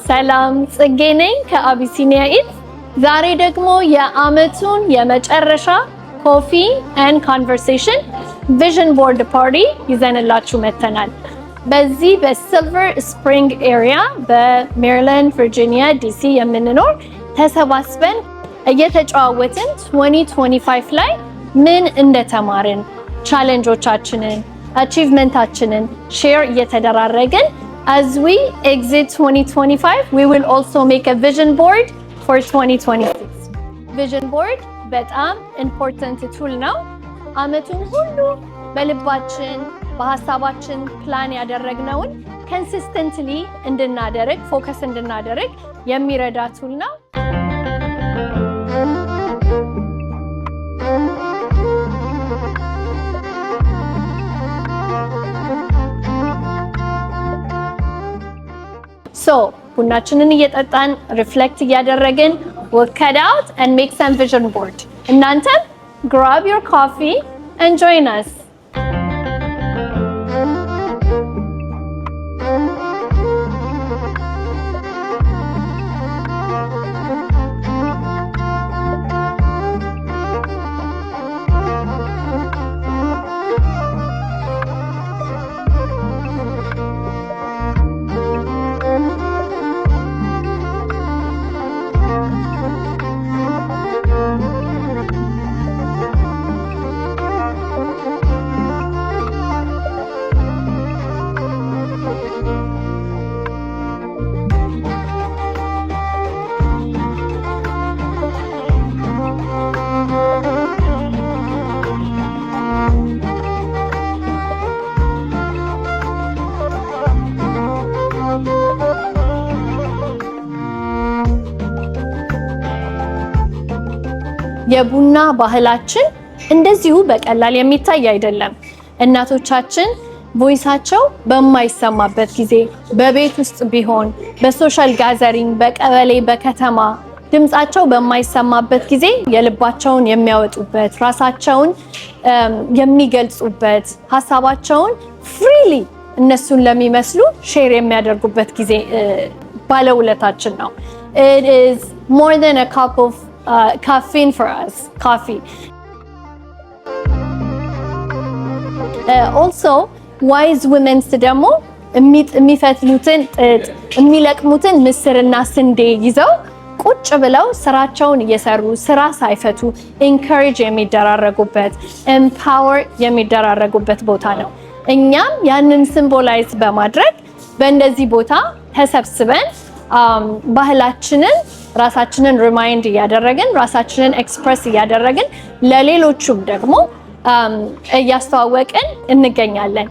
ሰላም ጽጌ ነኝ ከአቢሲኒያ ኢት። ዛሬ ደግሞ የአመቱን የመጨረሻ ኮፊ ኤንድ ኮንቨርሴሽን ቪዥን ቦርድ ፓርቲ ይዘንላችሁ መተናል። በዚህ በሲልቨር ስፕሪንግ ኤሪያ በሜሪላንድ፣ ቨርጂኒያ፣ ዲሲ የምንኖር ተሰባስበን እየተጨዋወትን 2025 ላይ ምን እንደተማርን ቻሌንጆቻችንን አቺቭመንታችንን ሼር እየተደራረግን as we exit 2025 we will also make a vision board for 2026. Vision board በጣም ኢምፖርታንት ቱል ነው። አመቱን ሁሉ በልባችን በሐሳባችን ፕላን ያደረግነውን ኮንሲስተንትሊ እንድናደርግ ፎከስ እንድናደርግ የሚረዳ ቱል ነው። So, ቡናችንን እየጠጣን ሪፍሌክት እያደረግን we'll cut out and make some vision board. እናንተም grab your coffee and join us. የቡና ባህላችን እንደዚሁ በቀላል የሚታይ አይደለም። እናቶቻችን ቮይሳቸው በማይሰማበት ጊዜ በቤት ውስጥ ቢሆን በሶሻል ጋዘሪንግ በቀበሌ በከተማ ድምጻቸው በማይሰማበት ጊዜ የልባቸውን የሚያወጡበት ራሳቸውን የሚገልጹበት ሐሳባቸውን ፍሪሊ እነሱን ለሚመስሉ ሼር የሚያደርጉበት ጊዜ ባለውለታችን ነው። It is more than a cup of caffeine for us, coffee. Also, wise women ደግሞ የሚፈትሉትን የሚለቅሙትን ምስርና ስንዴ ይዘው ቁጭ ብለው ስራቸውን እየሰሩ ስራ ሳይፈቱ ኢንካሬጅ የሚደራረጉበት ኤምፓወር የሚደራረጉበት ቦታ ነው። እኛም ያንን ሲምቦላይዝ በማድረግ በእንደዚህ ቦታ ተሰብስበን ባህላችንን ራሳችንን ሪማይንድ እያደረግን ራሳችንን ኤክስፕረስ እያደረግን ለሌሎቹም ደግሞ እያስተዋወቅን እንገኛለን።